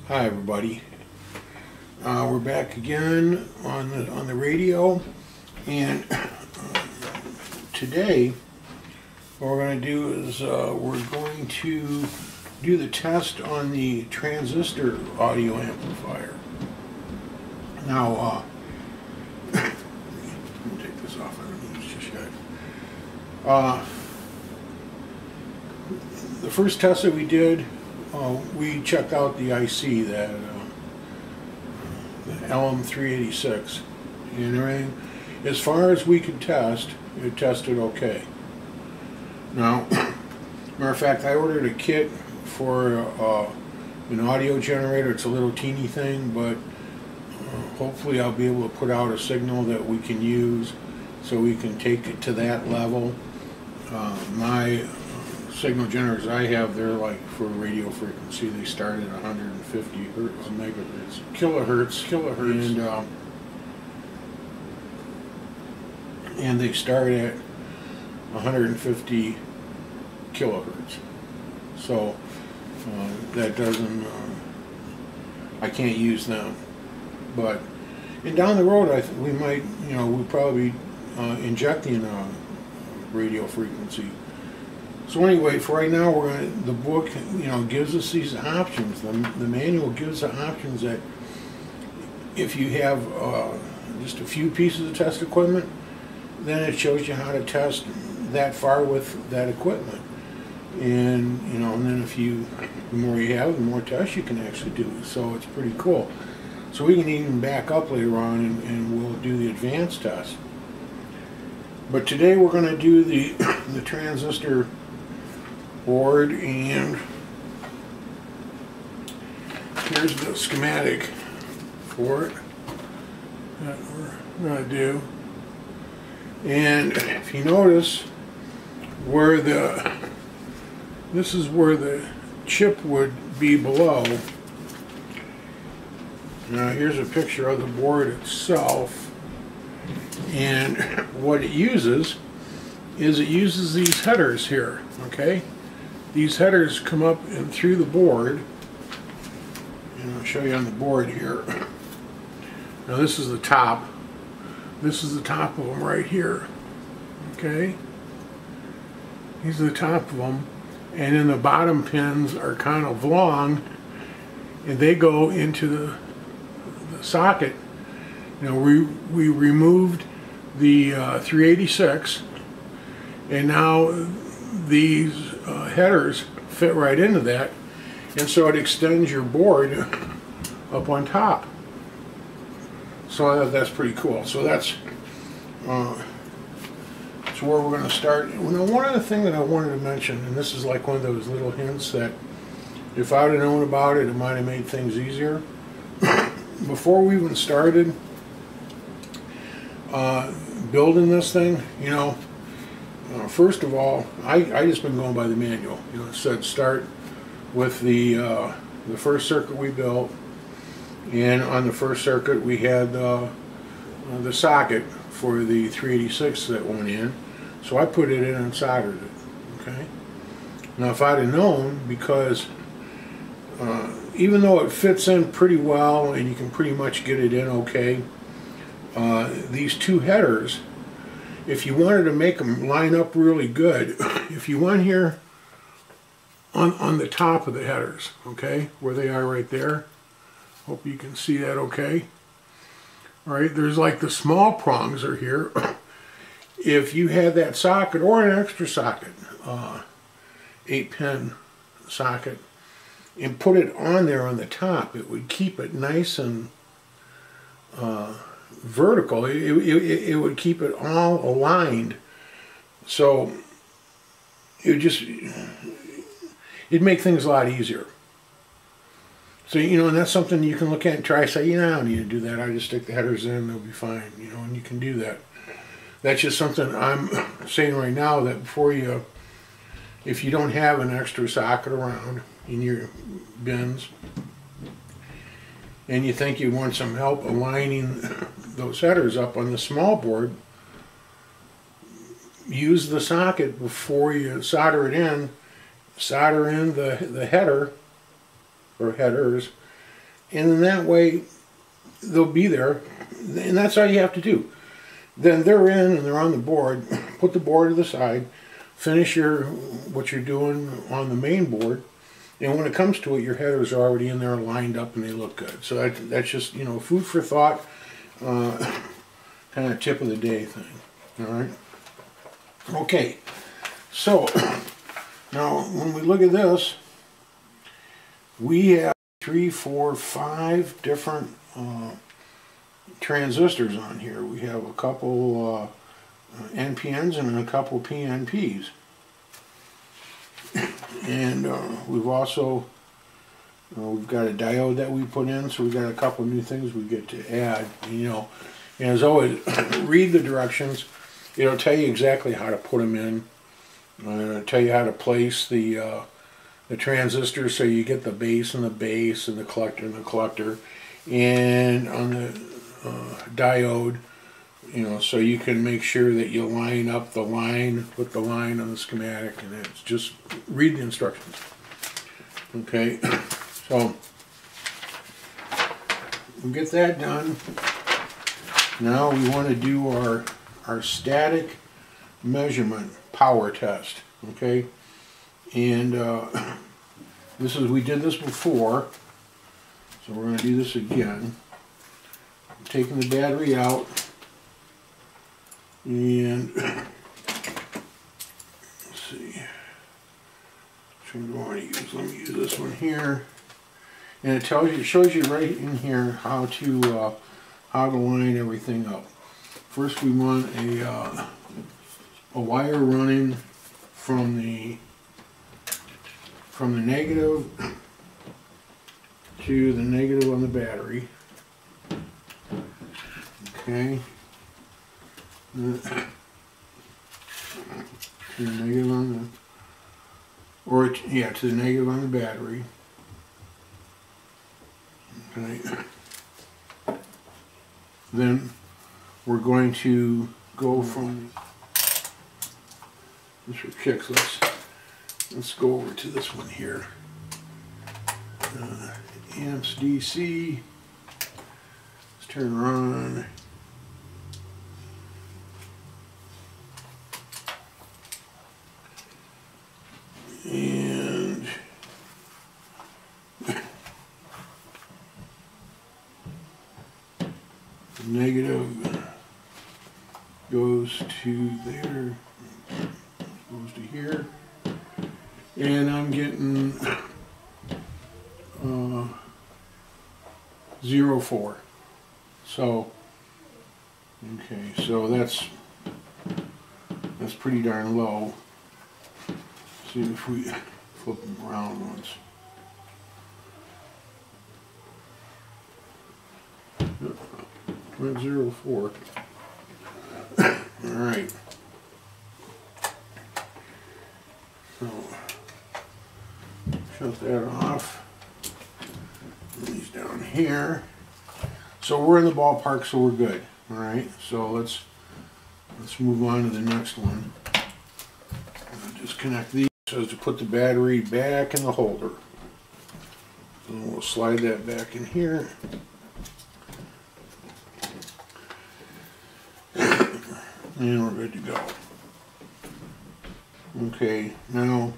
Hi everybody. We're back again on the radio, and today what we're going to do is we're going to do the test on the Transistor audio amplifier. Now, let me take this off. I don't need this just yet. The first test that we did, we checked out the IC, that the LM386, and everything. As far as we could test, it tested okay. Now, matter of fact, I ordered a kit for an audio generator. It's a little teeny thing, but hopefully I'll be able to put out a signal that we can use so we can take it to that level. My signal generators I have, they're like for radio frequency, they start at 150 hertz, megahertz, kilohertz, and they start at 150 kilohertz. So that doesn't, I can't use them. But and down the road, we might, we'll probably injecting radio frequency. So anyway, for right now, the book, gives us these options. The manual gives the options that if you have just a few pieces of test equipment, then it shows you how to test that far with that equipment. And and then the more you have, the more tests you can actually do. So it's pretty cool. So we can even back up later on and we'll do the advanced test. But today we're going to do the transistor board, and here's the schematic for it that we're going to do. And if you notice where this is where the chip would be below. Now here's a picture of the board itself, and what it uses is these headers here, okay? These headers come up and through the board, and I'll show you on the board here. Now this is the top. This is the top of them right here, okay? These are the top of them, and then the bottom pins are kind of long, and they go into the socket. We removed the 386, and now these headers fit right into that, and so it extends your board up on top. So that's pretty cool. So that's where we're going to start. One other thing that I wanted to mention, and this is like one of those little hints that if I would have known about it, it might have made things easier. Before we even started building this thing, first of all, I just been going by the manual. It said start with the first circuit we built, and on the first circuit we had the socket for the 386 that went in, so I put it in and soldered it. Okay. Now if I'd have known, because even though it fits in pretty well and you can pretty much get it in okay, these two headers, if you wanted to make them line up really good, if you went here on the top of the headers, okay, where they are right there, hope you can see that okay. All right, there's like the small prongs are here. If you had that socket or an extra socket, 8-pin socket, and put it on there on the top, it would keep it nice and vertical. It would keep it all aligned. So it'd make things a lot easier. So, and that's something you can look at and try. Say, I don't need to do that. I just stick the headers in, they'll be fine, and you can do that. That's just something I'm saying right now, that if you don't have an extra socket around in your bins, and you think you want some help aligning those headers up on the small board, use the socket before you solder it in. Solder in the header or headers, And in that way, they'll be there, and that's all you have to do. Then they're in and they're on the board. Put the board to the side, finish what you're doing on the main board, and when it comes to it, your headers are already in there lined up and they look good. So that's just, you know, food for thought, kind of tip of the day thing. All right. Okay. So now when we look at this, we have 3, 4, 5 different transistors on here. We have a couple NPNs and a couple PNPs. And we've also we've got a diode that we put in, so we've got a couple new things we get to add. You know, and as always, read the directions. It'll tell you exactly how to put them in. It'll tell you how to place the transistor so you get the base and the base and the collector and the collector. And on the diode, you know, so you can make sure that you line up the line with the line on the schematic, and it's just read the instructions. Okay, so we'll get that done. Now we want to do our static measurement power test. Okay, and we did this before, so we're going to do this again. I'm taking the battery out, and let's see, which one do I want to use? Let me use this one here, and it shows you right in here how to line everything up. First, we want a wire running from the negative to the negative on the battery. Okay. To the negative on to the negative on the battery. Okay. Then we're going to go from this for kicks. Let's go over to this one here. Amps DC. Let's turn her on. And the negative goes to there, goes to here, and I'm getting 0.4. So okay, so that's pretty darn low. See if we flip them around once. Went 0.4. All right. So shut that off. These down here. So we're in the ballpark, so we're good. All right. So let's move on to the next one. I'll just connect these. So to put the battery back in the holder. So we'll slide that back in here. And we're good to go. Okay, now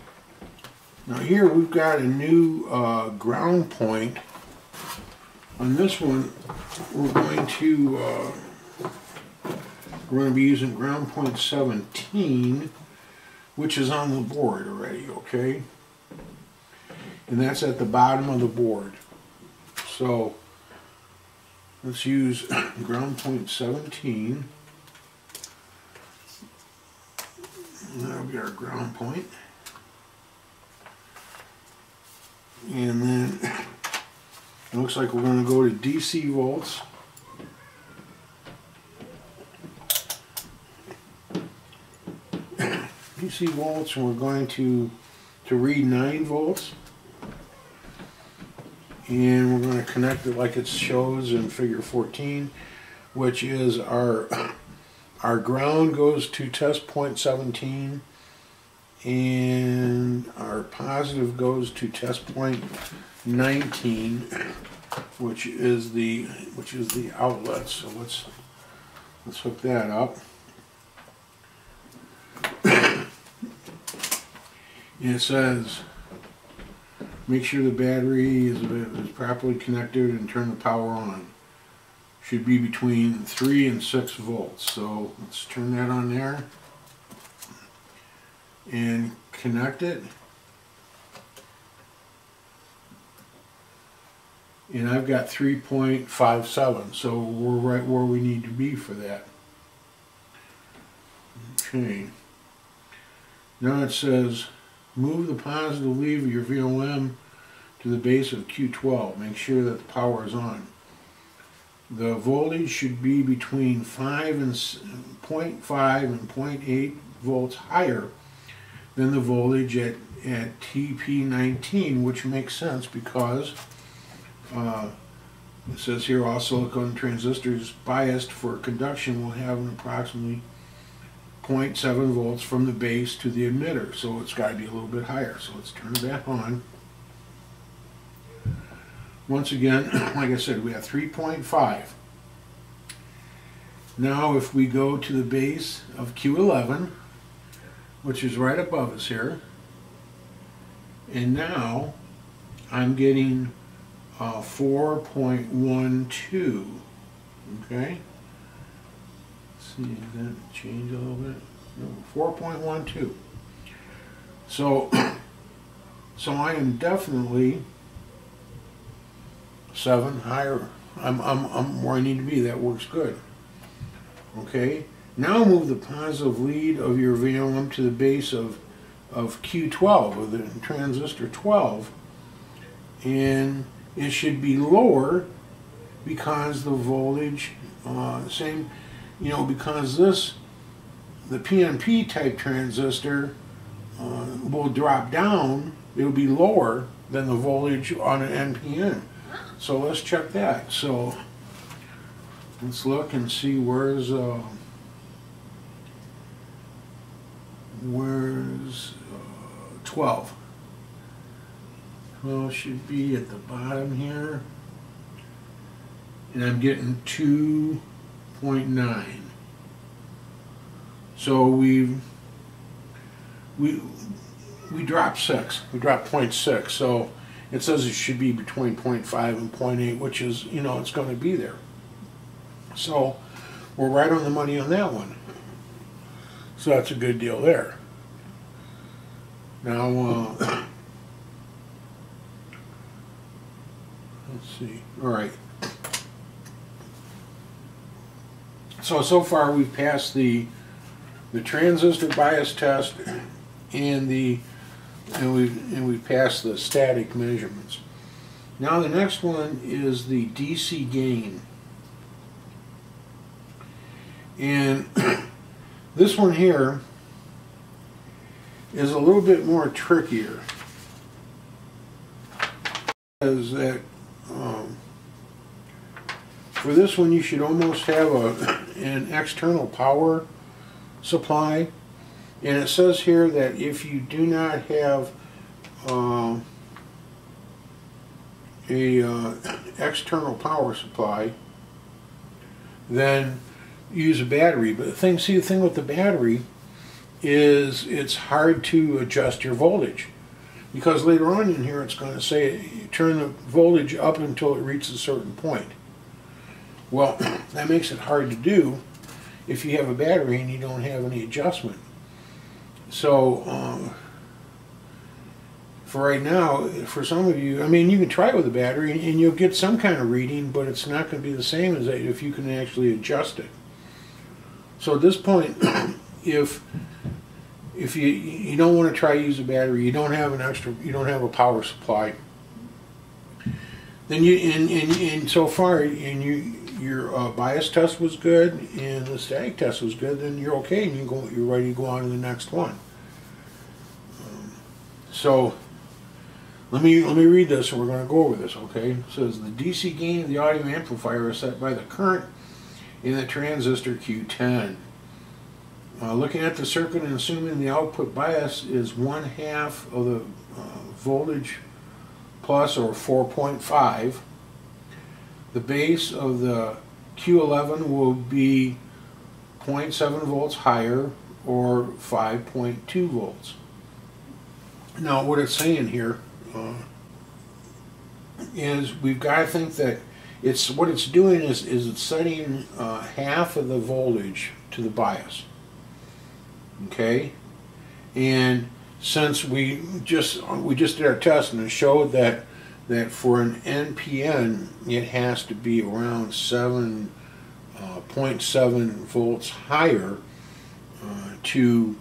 here we've got a new ground point. On this one, we're going to be using ground point 17, which is on the board already, okay? And that's at the bottom of the board. So let's use ground point 17. And that'll be our ground point. And then it looks like we're going to go to DC volts. DC volts, and we're going to read 9 volts. And we're going to connect it like it shows in figure 14, which is our ground goes to test point 17, and our positive goes to test point 19. which is the outlet. So let's hook that up. And it says, make sure the battery is properly connected and turn the power on. Should be between 3 and 6 volts. So let's turn that on there and connect it. And I've got 3.57, so we're right where we need to be for that. Okay. Now it says, move the positive lead of your VOM to the base of Q12. Make sure that the power is on. The voltage should be between 0.5 and 0.8 volts higher than the voltage at TP19, which makes sense because it says here all silicon transistors biased for conduction will have an approximately 0.7 volts from the base to the emitter, so it's got to be a little bit higher. So let's turn it back on. Once again, like I said, we have 3.5. Now if we go to the base of Q11, which is right above us here, and now I'm getting 4.12. Okay? Let's see, did that change a little bit? No, 4.12. So I am definitely 7 higher. I'm where I need to be. That works good. Okay. Now move the positive lead of your VOM to the base of Q12, of the transistor 12, and it should be lower because the voltage, because the PNP type transistor will drop down. It'll be lower than the voltage on an NPN. So let's check that. So let's look and see where's 12. 12 should be at the bottom here, and I'm getting 2.9. So we dropped 6. We dropped 0.6. So it says it should be between 0.5 and 0.8, which is, it's going to be there. So we're right on the money on that one. So that's a good deal there. Now, let's see. All right. So far we've passed the transistor bias test and we've passed the static measurements. Now the next one is the DC gain. And this one here is a little bit more trickier. Is that for this one you should almost have an external power supply, and it says here that if you do not have a external power supply, then use a battery. But the thing with the battery is it's hard to adjust your voltage, because later on in here it's going to say turn the voltage up until it reaches a certain point. Well, that makes it hard to do if you have a battery and you don't have any adjustment. So for right now, for some of you, you can try it with a battery and you'll get some kind of reading, but it's not going to be the same as if you can actually adjust it. So at this point, if you don't want to try to use a battery, you don't have a power supply, then so far your bias test was good and the static test was good, then you're okay and you're ready to go on to the next one. So let me read this and we're going to go over this. Okay, it says the DC gain of the audio amplifier is set by the current in the transistor Q10. Looking at the circuit and assuming the output bias is 1/2 of the voltage plus, or 4.5, the base of the Q11 will be 0.7 volts higher or 5.2 volts. Now what it's saying here is we've got to think that what it's doing is it's setting half of the voltage to the bias. Okay, and since we just did our test and it showed that for an NPN it has to be around 7.7 volts higher to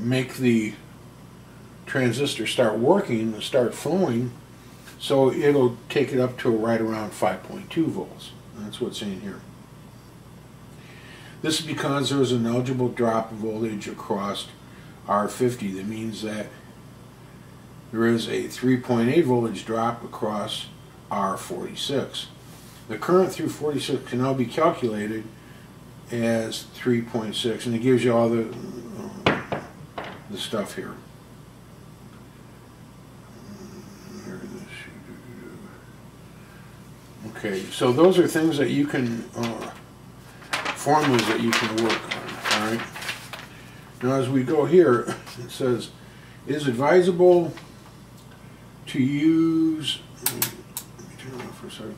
make the transistor start working and start flowing, so it'll take it up to right around 5.2 volts. That's what's saying here. This is because there was an eligible drop of voltage across R50. That means that there is a 3.8 voltage drop across R46. The current through 46 can now be calculated as 3.6, and it gives you all the stuff here. Okay, so those are things that you can, formulas that you can work on, all right? Now as we go here, it says, it is advisable to use, let me turn it off for a second.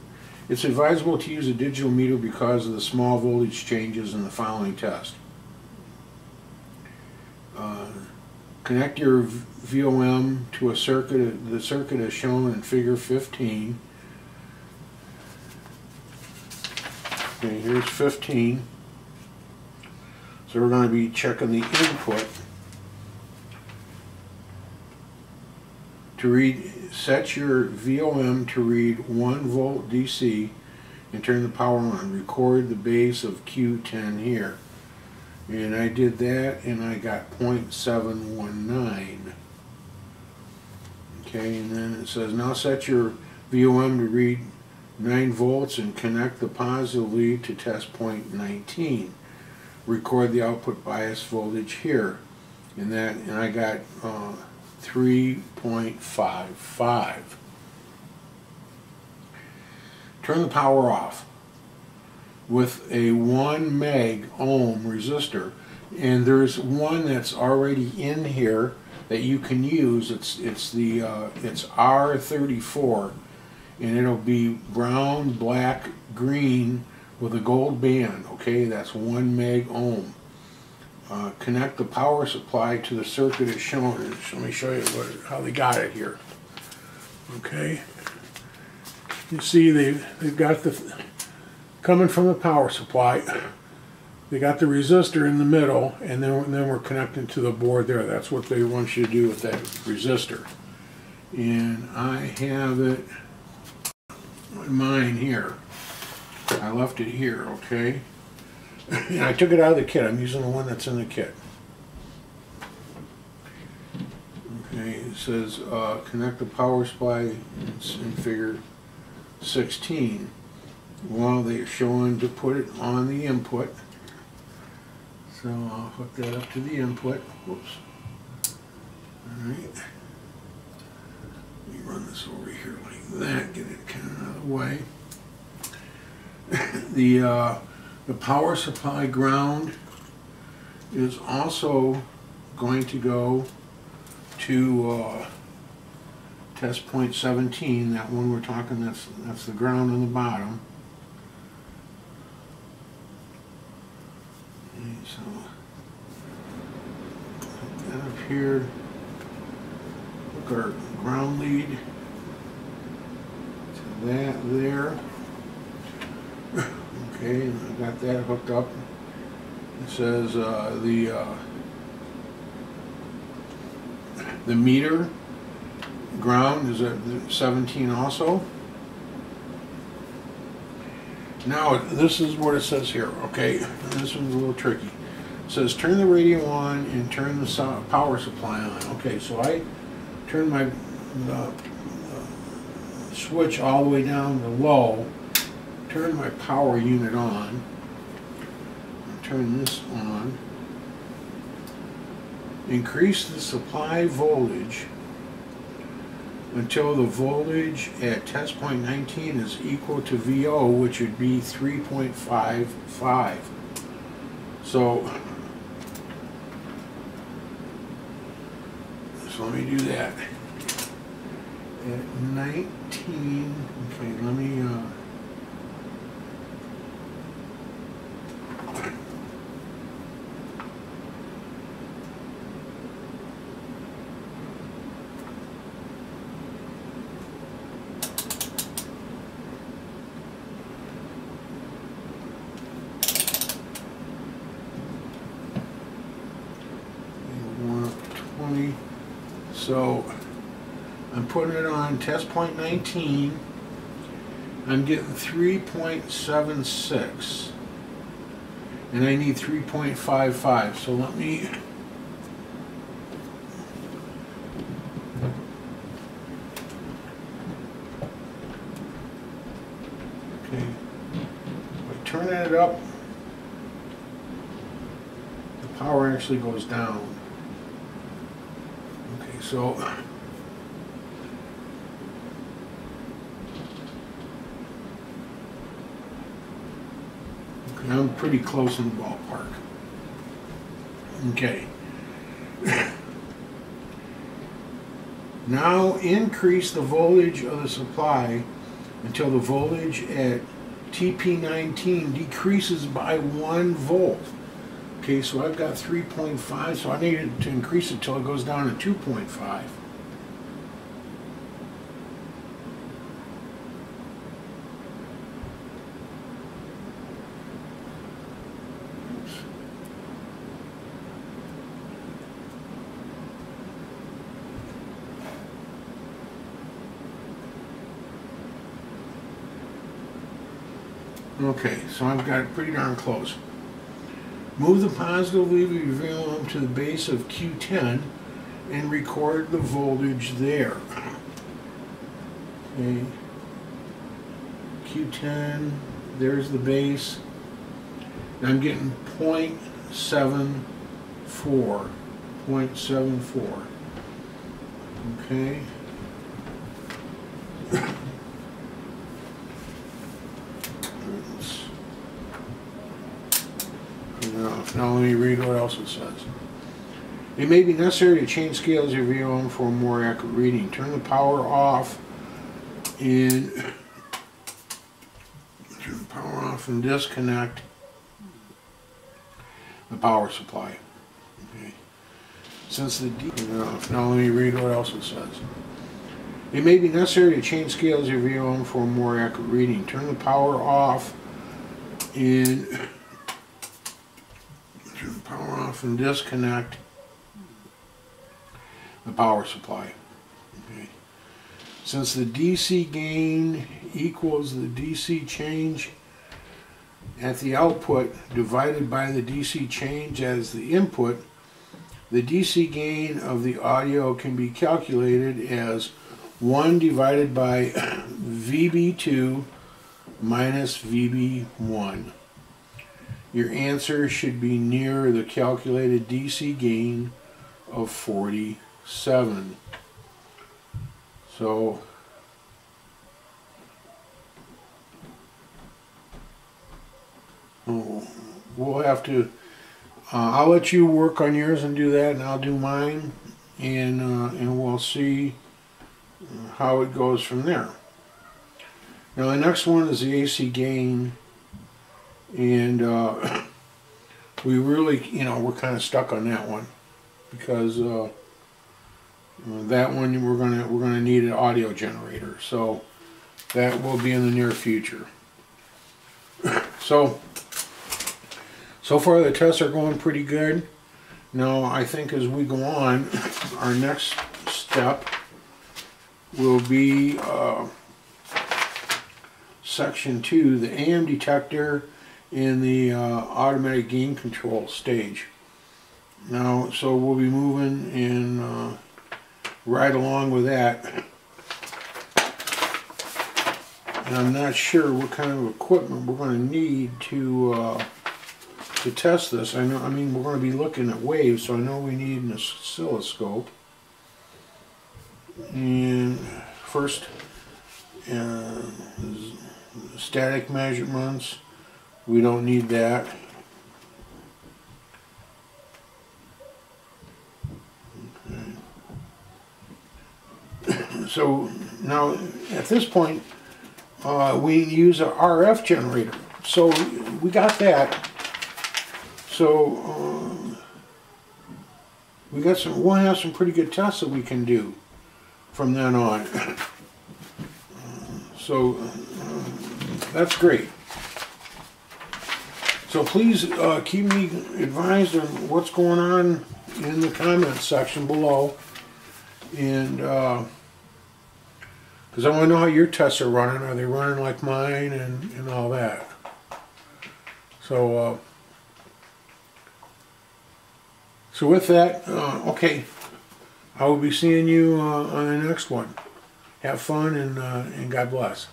It's advisable to use a digital meter because of the small voltage changes in the following test. Connect your VOM to a circuit, the circuit is shown in figure 15. Okay, here's 15. So we're going to be checking the input to read. Set your VOM to read 1 volt DC and turn the power on. Record the base of Q10 here. And I did that and I got 0.719. Okay, and then it says now set your VOM to read 9 volts and connect the positive lead to test point 19. Record the output bias voltage here, and I got 3.55. Turn the power off with a 1 meg ohm resistor, and there's one that's already in here that you can use. It's R34, and it'll be brown, black, green with a gold band. Okay, that's 1 meg ohm. Connect the power supply to the circuit as shown. Let me show you how they got it here. Okay, you see they've got the coming from the power supply. They got the resistor in the middle, and then we're connecting to the board there. That's what they want you to do with that resistor. And I have it on mine here. I left it here, okay? And I took it out of the kit. I'm using the one that's in the kit. Okay, it says connect the power supply. It's in figure 16. Well, they're showing to put it on the input. So I'll hook that up to the input. Whoops. Alright. Let me run this over here like that, get it kind of out of the way. The power supply ground is also going to go to test point 17. That one we're talking, that's the ground on the bottom. Okay, so put that up here. Hook our ground lead to that there. Okay, and I got that hooked up. It says the meter ground is at 17 also. Now this is what it says here. Okay, this one's a little tricky. It says turn the radio on and turn the power supply on. Okay, so I turn my switch all the way down to low. Turn my power unit on, turn this on, increase the supply voltage until the voltage at test point 19 is equal to VO, which would be 3.55. So let me do that. At 19, okay, let me, so I'm putting it on test point 19. I'm getting 3.76 and I need 3.55. So let me by turning it up, the power actually goes down. Okay, so I'm pretty close in the ballpark. Okay. Now increase the voltage of the supply until the voltage at TP19 decreases by 1 volt. Okay, so I've got 3.5, so I need to increase it till it goes down to 2.5. Okay, so I've got it pretty darn close. Move the positive lever of your valve to the base of Q10 and record the voltage there. Okay, Q10, there's the base. I'm getting 0.74. 0.74. Okay. Now let me read what else it says. It may be necessary to change scales of your VOM for a more accurate reading. Turn the power off and disconnect the power supply. Okay. Since the now let me read what else it says. It may be necessary to change scales of your VOM for a more accurate reading. Turn the power off and and disconnect the power supply. Okay. Since the DC gain equals the DC change at the output divided by the DC change as the input, the DC gain of the audio can be calculated as 1 divided by VB2 minus VB1. Your answer should be near the calculated DC gain of 47. So we'll have to, I'll let you work on yours and do that, and I'll do mine, and we'll see how it goes from there. Now the next one is the AC gain. And we really, we're kind of stuck on that one because that one we're gonna need an audio generator. So that will be in the near future. So far the tests are going pretty good. Now I think as we go on, our next step will be section 2, the AM detector in the automatic gain control stage. Now, so we'll be moving and right along with that. And I'm not sure what kind of equipment we're going to need to test this. I mean, we're going to be looking at waves, so I know we need an oscilloscope. And first, static measurements, we don't need that. Okay. So now at this point, we use a RF generator. So we got that. So we'll have some pretty good tests that we can do from then on. So that's great. So please keep me advised on what's going on in the comments section below, and because I want to know how your tests are running. Are they running like mine and all that? So so with that, okay, I will be seeing you on the next one. Have fun and God bless.